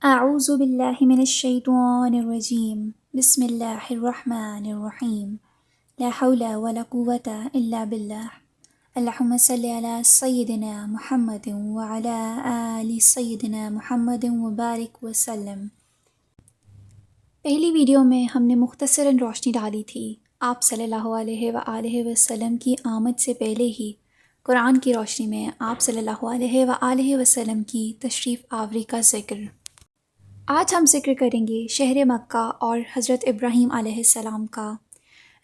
اعوذ باللہ من الشیطان الرجیم بسم اللہ الرحمن الرحیم لا حول ولا قوة الا باللہ اللہم صلی علی سیدنا محمد وعلی آل سیدنا محمد وبارک وسلم۔ پہلی ویڈیو میں ہم نے مختصراً روشنی ڈالی تھی آپ صلی اللہ علیہ وآلہ وسلم کی آمد سے پہلے ہی قرآن کی روشنی میں آپ صلی اللہ علیہ وآلہ وسلم کی تشریف آوری کا ذکر۔ آج ہم ذکر کریں گے شہر مکہ اور حضرت ابراہیم علیہ السلام کا۔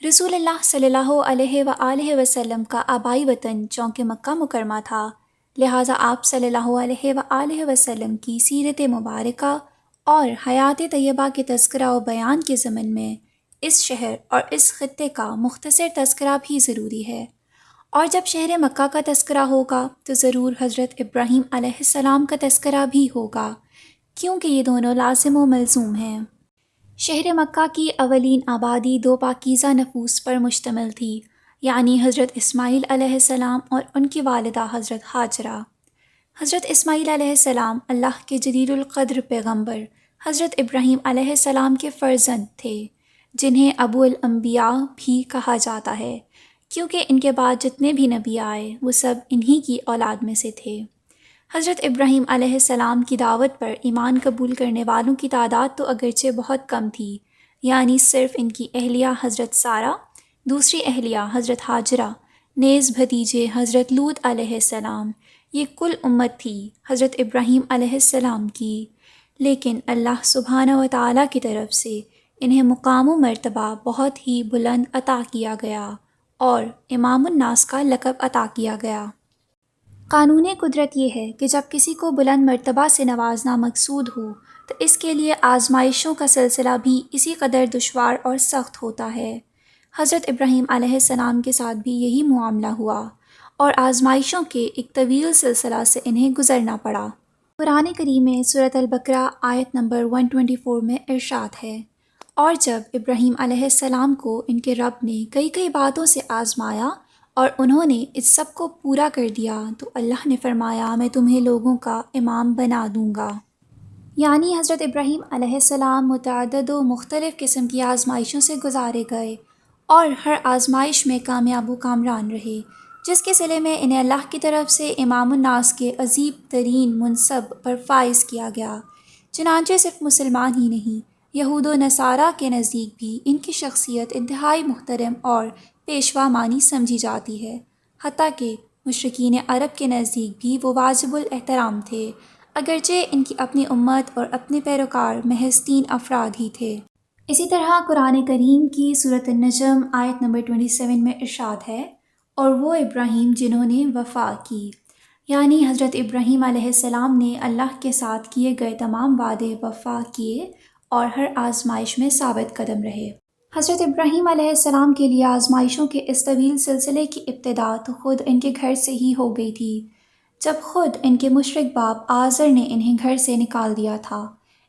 رسول اللہ صلی اللہ علیہ وآلہ وسلم کا آبائی وطن چونکہ مکہ مکرمہ تھا، لہٰذا آپ صلی اللہ علیہ وآلہ وسلم کی سیرت مبارکہ اور حیات طیبہ کے تذکرہ و بیان کے ضمن میں اس شہر اور اس خطے کا مختصر تذکرہ بھی ضروری ہے، اور جب شہر مکہ کا تذکرہ ہوگا تو ضرور حضرت ابراہیم علیہ السلام کا تذکرہ بھی ہوگا، کیونکہ یہ دونوں لازم و ملزوم ہیں۔ شہر مکہ کی اولین آبادی دو پاکیزہ نفوس پر مشتمل تھی، یعنی حضرت اسماعیل علیہ السلام اور ان کی والدہ حضرت ہاجرہ۔ حضرت اسماعیل علیہ السلام اللہ کے جلیل القدر پیغمبر حضرت ابراہیم علیہ السلام کے فرزند تھے، جنہیں ابو الانبیاء بھی کہا جاتا ہے، کیونکہ ان کے بعد جتنے بھی نبی آئے وہ سب انہی کی اولاد میں سے تھے۔ حضرت ابراہیم علیہ السلام کی دعوت پر ایمان قبول کرنے والوں کی تعداد تو اگرچہ بہت کم تھی، یعنی صرف ان کی اہلیہ حضرت سارہ، دوسری اہلیہ حضرت ہاجرہ، نیز بھتیجے حضرت لوط علیہ السلام، یہ کل امت تھی حضرت ابراہیم علیہ السلام کی، لیکن اللہ سبحانہ و تعالیٰ کی طرف سے انہیں مقام و مرتبہ بہت ہی بلند عطا کیا گیا اور امام الناس کا لقب عطا کیا گیا۔ قانون قدرت یہ ہے کہ جب کسی کو بلند مرتبہ سے نوازنا مقصود ہو تو اس کے لیے آزمائشوں کا سلسلہ بھی اسی قدر دشوار اور سخت ہوتا ہے۔ حضرت ابراہیم علیہ السلام کے ساتھ بھی یہی معاملہ ہوا اور آزمائشوں کے ایک طویل سلسلہ سے انہیں گزرنا پڑا۔ قرآن کریم میں سورۃ البقرہ آیت نمبر 124 میں ارشاد ہے، اور جب ابراہیم علیہ السلام کو ان کے رب نے کئی باتوں سے آزمایا اور انہوں نے اس سب کو پورا کر دیا تو اللہ نے فرمایا میں تمہیں لوگوں کا امام بنا دوں گا۔ یعنی حضرت ابراہیم علیہ السلام متعدد و مختلف قسم کی آزمائشوں سے گزارے گئے اور ہر آزمائش میں کامیاب و کامران رہے، جس کے صلے میں انہیں اللہ کی طرف سے امام الناس کے عظیم ترین منصب پر فائز کیا گیا۔ چنانچہ صرف مسلمان ہی نہیں، یہود و نصارہ کے نزدیک بھی ان کی شخصیت انتہائی محترم اور پیشوا مانی سمجھی جاتی ہے، حتیٰ کہ مشرکین عرب کے نزدیک بھی وہ واجب الاحترام تھے، اگرچہ ان کی اپنی امت اور اپنے پیروکار محض 3 افراد ہی تھے۔ اسی طرح قرآن کریم کی سورۃ النجم آیت نمبر 27 میں ارشاد ہے، اور وہ ابراہیم جنہوں نے وفا کی، یعنی حضرت ابراہیم علیہ السلام نے اللہ کے ساتھ کیے گئے تمام وعدے وفا کیے اور ہر آزمائش میں ثابت قدم رہے۔ حضرت ابراہیم علیہ السلام کے لیے آزمائشوں کے اس طویل سلسلے کی ابتدا تو خود ان کے گھر سے ہی ہو گئی تھی، جب خود ان کے مشرک باپ آزر نے انہیں گھر سے نکال دیا تھا۔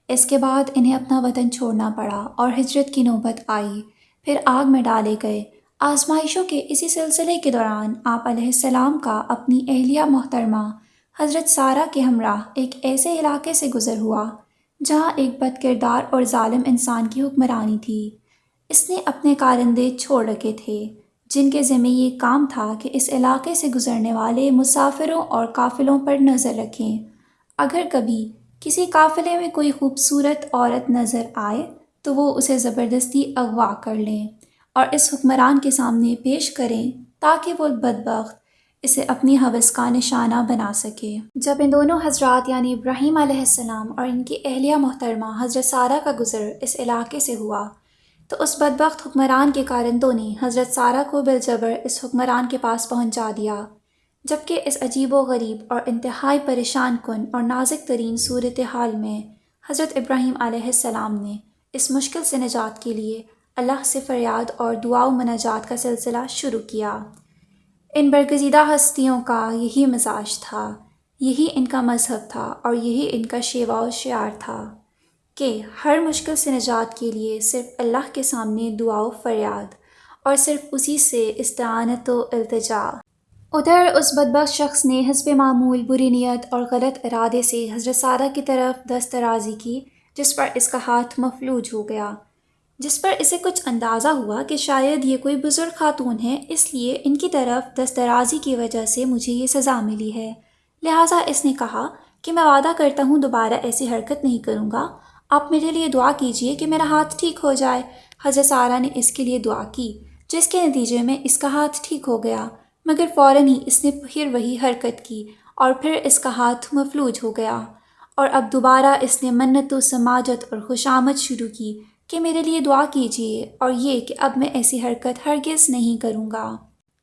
اس کے بعد انہیں اپنا وطن چھوڑنا پڑا اور ہجرت کی نوبت آئی، پھر آگ میں ڈالے گئے۔ آزمائشوں کے اسی سلسلے کے دوران آپ علیہ السلام کا اپنی اہلیہ محترمہ حضرت سارہ کے ہمراہ ایک ایسے علاقے سے گزر ہوا جہاں ایک بد کردار اور ظالم انسان کی حکمرانی تھی۔ اس نے اپنے کارندے چھوڑ رکھے تھے جن کے ذمہ یہ کام تھا کہ اس علاقے سے گزرنے والے مسافروں اور قافلوں پر نظر رکھیں۔ اگر کبھی کسی قافلے میں کوئی خوبصورت عورت نظر آئے تو وہ اسے زبردستی اغوا کر لیں اور اس حکمران کے سامنے پیش کریں تاکہ وہ بدبخت اسے اپنی ہوس کا نشانہ بنا سکے۔ جب ان دونوں حضرات یعنی ابراہیم علیہ السلام اور ان کی اہلیہ محترمہ حضرت سارہ کا گزر اس علاقے سے ہوا تو اس بدبخت حکمران کے کارندوں نے حضرت سارہ کو بالجبر اس حکمران کے پاس پہنچا دیا، جبکہ اس عجیب و غریب اور انتہائی پریشان کن اور نازک ترین صورتحال میں حضرت ابراہیم علیہ السلام نے اس مشکل سے نجات کے لیے اللہ سے فریاد اور دعا و مناجات کا سلسلہ شروع کیا۔ ان برگزیدہ ہستیوں کا یہی مزاج تھا، یہی ان کا مذہب تھا اور یہی ان کا شیوا و شعار تھا کہ ہر مشکل سے نجات کے لیے صرف اللہ کے سامنے دعا و فریاد اور صرف اسی سے استعانت و التجا۔ ادھر اس بدبخت شخص نے حسب معمول بری نیت اور غلط ارادے سے حضرت سارہ کی طرف دست درازی کی، جس پر اس کا ہاتھ مفلوج ہو گیا، جس پر اسے کچھ اندازہ ہوا کہ شاید یہ کوئی بزرگ خاتون ہے، اس لیے ان کی طرف دست درازی کی وجہ سے مجھے یہ سزا ملی ہے۔ لہٰذا اس نے کہا کہ میں وعدہ کرتا ہوں دوبارہ ایسی حرکت نہیں کروں گا، آپ میرے لیے دعا کیجئے کہ میرا ہاتھ ٹھیک ہو جائے۔ حضرت سارہ نے اس کے لیے دعا کی، جس کے نتیجے میں اس کا ہاتھ ٹھیک ہو گیا، مگر فوراً ہی اس نے پھر وہی حرکت کی اور پھر اس کا ہاتھ مفلوج ہو گیا، اور اب دوبارہ اس نے منت و سماجت اور خوشامد شروع کی کہ میرے لیے دعا کیجیے اور یہ کہ اب میں ایسی حرکت ہرگز نہیں کروں گا۔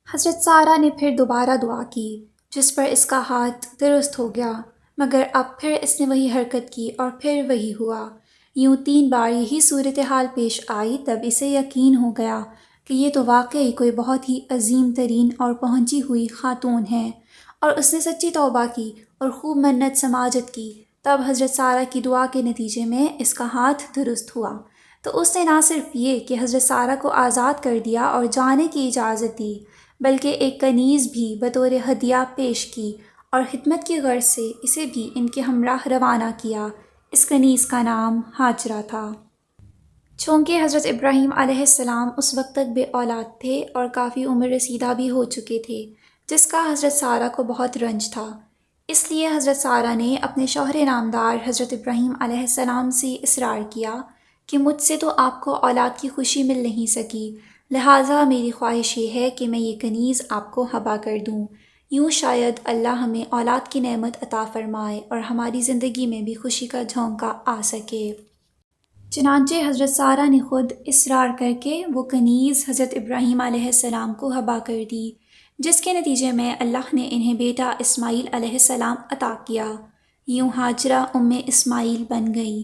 حضرت سارہ نے پھر دوبارہ دعا کی، جس پر اس کا ہاتھ درست ہو گیا، مگر اب پھر اس نے وہی حرکت کی اور پھر وہی ہوا۔ یوں 3 بار یہی صورتحال پیش آئی، تب اسے یقین ہو گیا کہ یہ تو واقعی کوئی بہت ہی عظیم ترین اور پہنچی ہوئی خاتون ہے، اور اس نے سچی توبہ کی اور خوب منت سماجت کی۔ تب حضرت سارہ کی دعا کے نتیجے میں اس کا ہاتھ درست ہوا، تو اس نے نہ صرف یہ کہ حضرت سارہ کو آزاد کر دیا اور جانے کی اجازت دی، بلکہ ایک کنیز بھی بطور ہدیہ پیش کی اور خدمت کی غرض سے اسے بھی ان کے ہمراہ روانہ کیا۔ اس کنیز کا نام ہاجرہ تھا۔ چونکہ حضرت ابراہیم علیہ السلام اس وقت تک بے اولاد تھے اور کافی عمر رسیدہ بھی ہو چکے تھے، جس کا حضرت سارہ کو بہت رنج تھا، اس لیے حضرت سارہ نے اپنے شوہر نامدار حضرت ابراہیم علیہ السلام سے اصرار کیا کہ مجھ سے تو آپ کو اولاد کی خوشی مل نہیں سکی، لہٰذا میری خواہش یہ ہے کہ میں یہ کنیز آپ کو ہبا کر دوں، یوں شاید اللہ ہمیں اولاد کی نعمت عطا فرمائے اور ہماری زندگی میں بھی خوشی کا جھونکا آ سکے۔ چنانچہ حضرت سارہ نے خود اصرار کر کے وہ کنیز حضرت ابراہیم علیہ السلام کو ہبا کر دی، جس کے نتیجے میں اللہ نے انہیں بیٹا اسماعیل علیہ السلام عطا کیا۔ یوں ہاجرہ اسماعیل بن گئی۔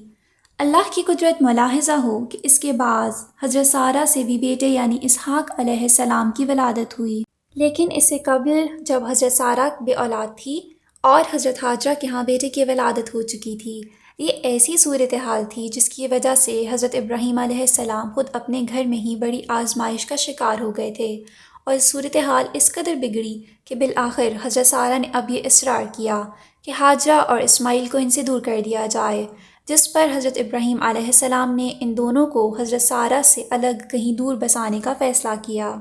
اللہ کی قدرت ملاحظہ ہو کہ اس کے بعد حضرت سارہ سے بھی بیٹے یعنی اسحاق علیہ السلام کی ولادت ہوئی، لیکن اس سے قبل جب حضرت سارہ بے اولاد تھی اور حضرت ہاجرہ کے ہاں بیٹے کی ولادت ہو چکی تھی۔ یہ ایسی صورتحال تھی جس کی وجہ سے حضرت ابراہیم علیہ السلام خود اپنے گھر میں ہی بڑی آزمائش کا شکار ہو گئے تھے، اور صورتحال اس قدر بگڑی کہ بالآخر حضرت سارہ نے اب یہ اصرار کیا کہ ہاجرہ اور اسماعیل کو ان سے دور کر دیا جائے، جس پر حضرت ابراہیم علیہ السلام نے ان دونوں کو حضرت سارہ سے الگ کہیں دور بسانے کا فیصلہ کیا۔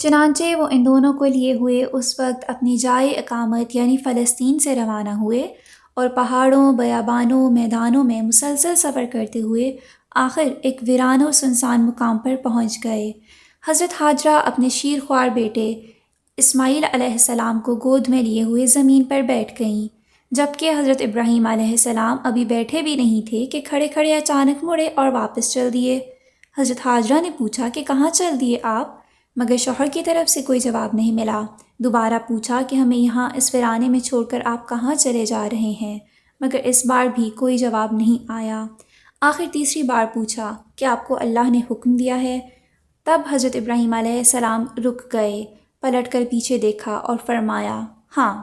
چنانچہ وہ ان دونوں کو لیے ہوئے اس وقت اپنی جائے اقامت یعنی فلسطین سے روانہ ہوئے، اور پہاڑوں، بیابانوں، میدانوں میں مسلسل سفر کرتے ہوئے آخر ایک ویران و سنسان مقام پر پہنچ گئے۔ حضرت ہاجرہ اپنے شیر خوار بیٹے اسماعیل علیہ السلام کو گود میں لیے ہوئے زمین پر بیٹھ گئیں، جبکہ حضرت ابراہیم علیہ السلام ابھی بیٹھے بھی نہیں تھے کہ کھڑے کھڑے اچانک مڑے اور واپس چل دیے۔ حضرت ہاجرہ نے پوچھا کہ کہاں چل دیے آپ؟ مگر شوہر کی طرف سے کوئی جواب نہیں ملا۔ دوبارہ پوچھا کہ ہمیں یہاں اس ویرانے میں چھوڑ کر آپ کہاں چلے جا رہے ہیں؟ مگر اس بار بھی کوئی جواب نہیں آیا۔ آخر تیسری بار پوچھا کہ آپ کو اللہ نے حکم دیا ہے؟ تب حضرت ابراہیم علیہ السلام رک گئے، پلٹ کر پیچھے دیکھا اور فرمایا ہاں۔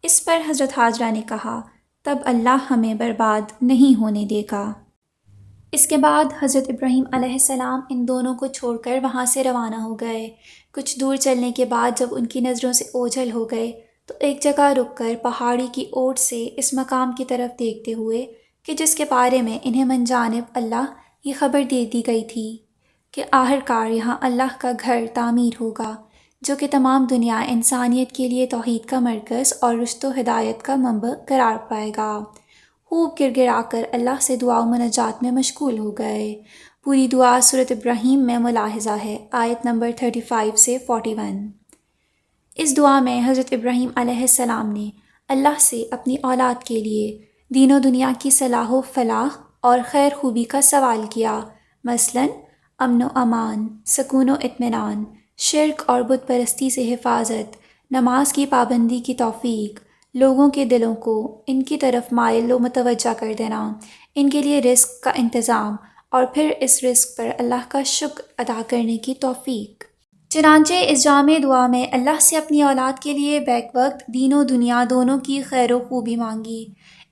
اس پر حضرت ہاجرہ نے کہا تب اللہ ہمیں برباد نہیں ہونے دے گا۔ اس کے بعد حضرت ابراہیم علیہ السلام ان دونوں کو چھوڑ کر وہاں سے روانہ ہو گئے۔ کچھ دور چلنے کے بعد جب ان کی نظروں سے اوجھل ہو گئے تو ایک جگہ رک کر پہاڑی کی اوٹ سے اس مقام کی طرف دیکھتے ہوئے کہ جس کے بارے میں انہیں من جانب اللہ یہ خبر دے دی گئی تھی کہ آخرکار یہاں اللہ کا گھر تعمیر ہوگا، جو کہ تمام دنیا انسانیت کے لیے توحید کا مرکز اور رشد و ہدایت کا منبع قرار پائے گا، خوب گر گرا کر اللہ سے دعا و مناجات میں مشغول ہو گئے۔ پوری دعا سورۃ ابراہیم میں ملاحظہ ہے، آیت نمبر 35 سے 41۔ اس دعا میں حضرت ابراہیم علیہ السلام نے اللہ سے اپنی اولاد کے لیے دین و دنیا کی صلاح و فلاح اور خیر خوبی کا سوال کیا، مثلاً امن و امان، سکون و اطمینان، شرک اور بت پرستی سے حفاظت، نماز کی پابندی کی توفیق، لوگوں کے دلوں کو ان کی طرف مائل و متوجہ کر دینا، ان کے لیے رزق کا انتظام، اور پھر اس رزق پر اللہ کا شکر ادا کرنے کی توفیق۔ چنانچہ اس جامع دعا میں اللہ سے اپنی اولاد کے لیے بیک وقت دین و دنیا دونوں کی خیر و خوبی مانگی۔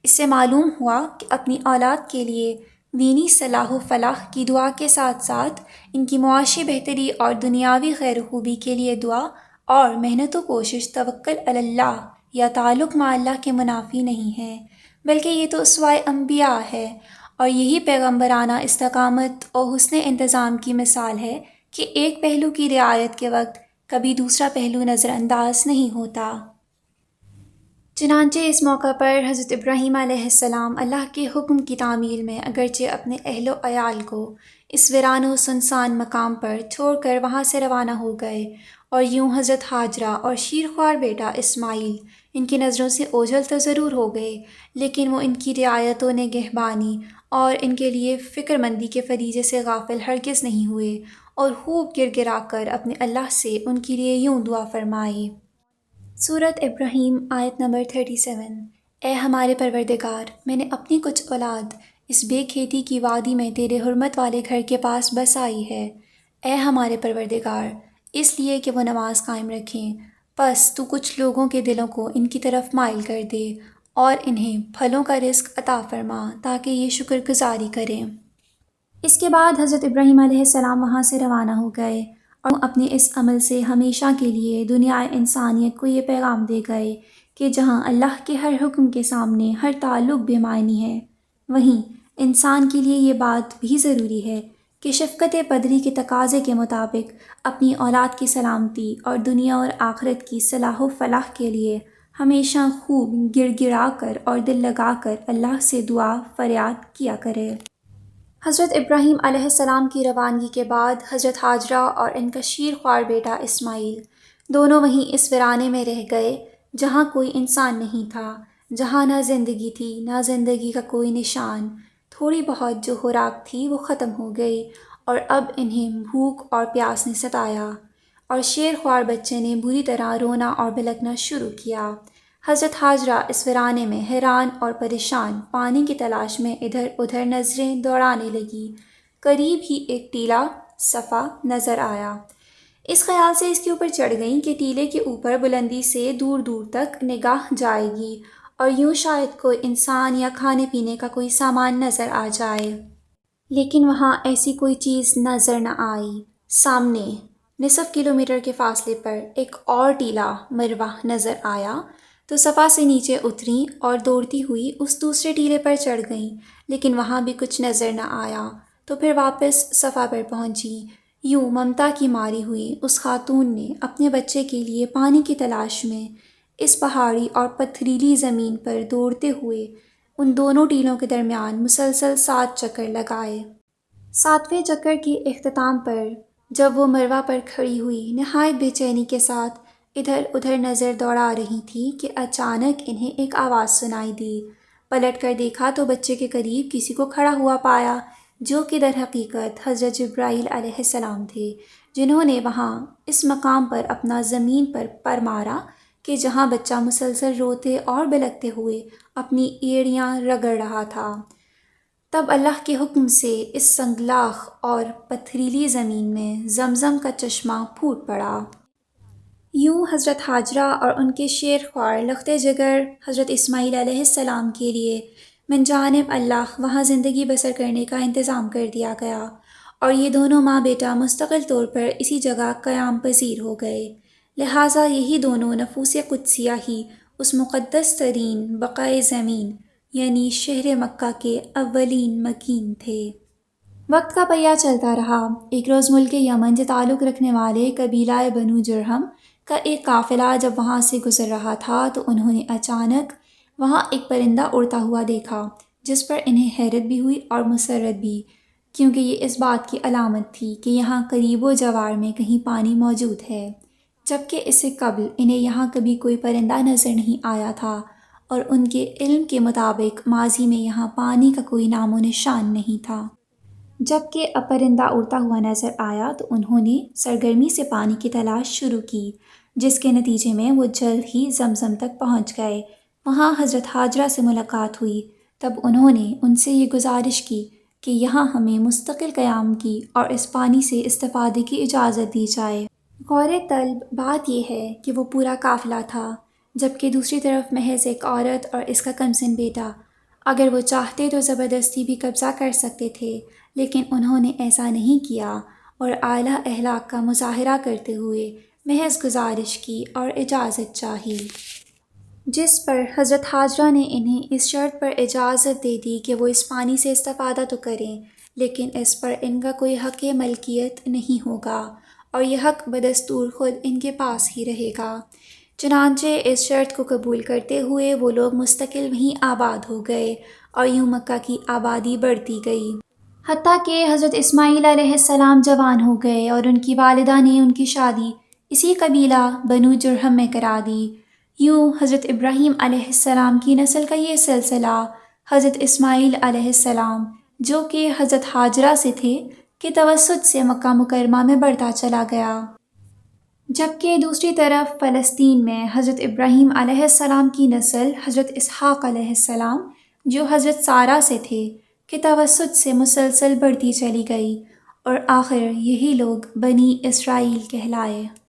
اس سے معلوم ہوا کہ اپنی اولاد کے لیے دینی صلاح و فلاح کی دعا کے ساتھ ساتھ ان کی معاشی بہتری اور دنیاوی خیر و خوبی کے لیے دعا اور محنت و کوشش توکل علی اللہ یا تعلق مع اللہ کے منافی نہیں ہے، بلکہ یہ تو اسوائے انبیاء ہے، اور یہی پیغمبرانہ استقامت اور حسن انتظام کی مثال ہے کہ ایک پہلو کی رعایت کے وقت کبھی دوسرا پہلو نظر انداز نہیں ہوتا۔ چنانچہ اس موقع پر حضرت ابراہیم علیہ السلام اللہ کے حکم کی تعمیل میں اگرچہ اپنے اہل و عیال کو اس ویران و سنسان مقام پر چھوڑ کر وہاں سے روانہ ہو گئے، اور یوں حضرت ہاجرہ اور شیرخوار بیٹا اسماعیل ان کی نظروں سے اوجھل تو ضرور ہو گئے، لیکن وہ ان کی رعایت و نگہبانی اور ان کے لیے فکر مندی کے فریضے سے غافل ہرگز نہیں ہوئے، اور خوب گر گرا کر اپنے اللہ سے ان کے لیے یوں دعا فرمائی۔ سورۃ ابراہیم آیت نمبر 37۔ اے ہمارے پروردگار، میں نے اپنی کچھ اولاد اس بے کھیتی کی وادی میں تیرے حرمت والے گھر کے پاس بسائی ہے، اے ہمارے پروردگار، اس لیے کہ وہ نماز قائم رکھیں، پس تو کچھ لوگوں کے دلوں کو ان کی طرف مائل کر دے اور انہیں پھلوں کا رزق عطا فرما تاکہ یہ شکر گزاری کریں۔ اس کے بعد حضرت ابراہیم علیہ السلام وہاں سے روانہ ہو گئے، اور اپنے اس عمل سے ہمیشہ کے لیے دنیا انسانیت کو یہ پیغام دے گئے کہ جہاں اللہ کے ہر حکم کے سامنے ہر تعلق بے معنی ہے، وہیں انسان کے لیے یہ بات بھی ضروری ہے کہ شفقت پدری کے تقاضے کے مطابق اپنی اولاد کی سلامتی اور دنیا اور آخرت کی صلاح و فلاح کے لیے ہمیشہ خوب گر گرا کر اور دل لگا کر اللہ سے دعا فریاد کیا کرے۔ حضرت ابراہیم علیہ السلام کی روانگی کے بعد حضرت ہاجرہ اور ان کا شیرخوار بیٹا اسماعیل دونوں وہیں اس ویرانے میں رہ گئے جہاں کوئی انسان نہیں تھا، جہاں نہ زندگی تھی نہ زندگی کا کوئی نشان، تھوڑی بہت جو خوراک تھی وہ ختم ہو گئی، اور اب انہیں بھوک اور پیاس نے ستایا، اور شیرخوار بچے نے بری طرح رونا اور بلکنا شروع کیا۔ حضرت ہاجرہ اس ویرانے میں حیران اور پریشان پانی کی تلاش میں ادھر ادھر نظریں دوڑانے لگی، قریب ہی ایک ٹیلہ صفا نظر آیا۔ اس خیال سے اس کے اوپر چڑھ گئیں کہ ٹیلے کے اوپر بلندی سے دور دور تک نگاہ جائے گی اور یوں شاید کوئی انسان یا کھانے پینے کا کوئی سامان نظر آ جائے، لیکن وہاں ایسی کوئی چیز نظر نہ آئی۔ سامنے نصف کلومیٹر کے فاصلے پر ایک اور ٹیلہ مروہ نظر آیا تو صفا سے نیچے اتریں اور دوڑتی ہوئی اس دوسرے ٹیلے پر چڑھ گئیں، لیکن وہاں بھی کچھ نظر نہ آیا تو پھر واپس صفا پر پہنچی۔ یوں ممتا کی ماری ہوئی اس خاتون نے اپنے بچے کے لیے پانی کی تلاش میں اس پہاڑی اور پتھریلی زمین پر دوڑتے ہوئے ان دونوں ٹیلوں کے درمیان مسلسل 7 چکر لگائے۔ 7ویں چکر کے اختتام پر جب وہ مروہ پر کھڑی ہوئی نہایت بے چینی کے ساتھ ادھر ادھر نظر دوڑا رہی تھی کہ اچانک انہیں ایک آواز سنائی دی۔ پلٹ کر دیکھا تو بچے کے قریب کسی کو کھڑا ہوا پایا، جو کہ در حقیقت حضرت جبرائیل علیہ السلام تھے، جنہوں نے وہاں اس مقام پر اپنا زمین پر پر مارا کہ جہاں بچہ مسلسل روتے اور بلکتے ہوئے اپنی ایڑیاں رگڑ رہا تھا۔ تب اللہ کے حکم سے اس سنگلاخ اور پتھریلی زمین میں زمزم کا چشمہ پھوٹ پڑا۔ یوں حضرت ہاجرہ اور ان کے شیرخوار لختے جگر حضرت اسماعیل علیہ السلام کے لیے من جانب اللہ وہاں زندگی بسر کرنے کا انتظام کر دیا گیا، اور یہ دونوں ماں بیٹا مستقل طور پر اسی جگہ قیام پذیر ہو گئے، لہٰذا یہی دونوں نفوس قدسیہ ہی اس مقدس ترین بقعۂ زمین یعنی شہر مکہ کے اولین مکین تھے۔ وقت کا پہیہ چلتا رہا۔ ایک روز ملک یمن سے تعلق رکھنے والے قبیلہ بنو جرہم کا ایک قافلہ جب وہاں سے گزر رہا تھا تو انہوں نے اچانک وہاں ایک پرندہ اڑتا ہوا دیکھا، جس پر انہیں حیرت بھی ہوئی اور مسرت بھی، کیونکہ یہ اس بات کی علامت تھی کہ یہاں قریب و جوار میں کہیں پانی موجود ہے، جبکہ اس سے قبل انہیں یہاں کبھی کوئی پرندہ نظر نہیں آیا تھا، اور ان کے علم کے مطابق ماضی میں یہاں پانی کا کوئی نام و نشان نہیں تھا۔ جبکہ اب پرندہ اڑتا ہوا نظر آیا تو انہوں نے سرگرمی سے پانی کی تلاش شروع کی، جس کے نتیجے میں وہ جلد ہی زمزم تک پہنچ گئے۔ وہاں حضرت ہاجرہ سے ملاقات ہوئی، تب انہوں نے ان سے یہ گزارش کی کہ یہاں ہمیں مستقل قیام کی اور اس پانی سے استفادے کی اجازت دی جائے۔ غور طلب بات یہ ہے کہ وہ پورا قافلہ تھا، جبکہ دوسری طرف محض ایک عورت اور اس کا کمسن بیٹا۔ اگر وہ چاہتے تو زبردستی بھی قبضہ کر سکتے تھے، لیکن انہوں نے ایسا نہیں کیا، اور اعلیٰ اخلاق کا مظاہرہ کرتے ہوئے محض گزارش کی اور اجازت چاہی، جس پر حضرت حاجرہ نے انہیں اس شرط پر اجازت دے دی کہ وہ اس پانی سے استفادہ تو کریں، لیکن اس پر ان کا کوئی حق ملکیت نہیں ہوگا اور یہ حق بدستور خود ان کے پاس ہی رہے گا۔ چنانچہ اس شرط کو قبول کرتے ہوئے وہ لوگ مستقل وہیں آباد ہو گئے اور یوں مکہ کی آبادی بڑھتی گئی، حتیٰ کہ حضرت اسماعیل علیہ السلام جوان ہو گئے اور ان کی والدہ نے ان کی شادی اسی قبیلہ بنو جرہم میں کرا دی۔ یوں حضرت ابراہیم علیہ السلام کی نسل کا یہ سلسلہ حضرت اسماعیل علیہ السلام جو کہ حضرت حاجرہ سے تھے کے توسط سے مکہ مکرمہ میں بڑھتا چلا گیا، جبکہ دوسری طرف فلسطین میں حضرت ابراہیم علیہ السلام کی نسل حضرت اسحاق علیہ السلام جو حضرت سارہ سے تھے کے توسط سے مسلسل بڑھتی چلی گئی اور آخر یہی لوگ بنی اسرائیل کہلائے۔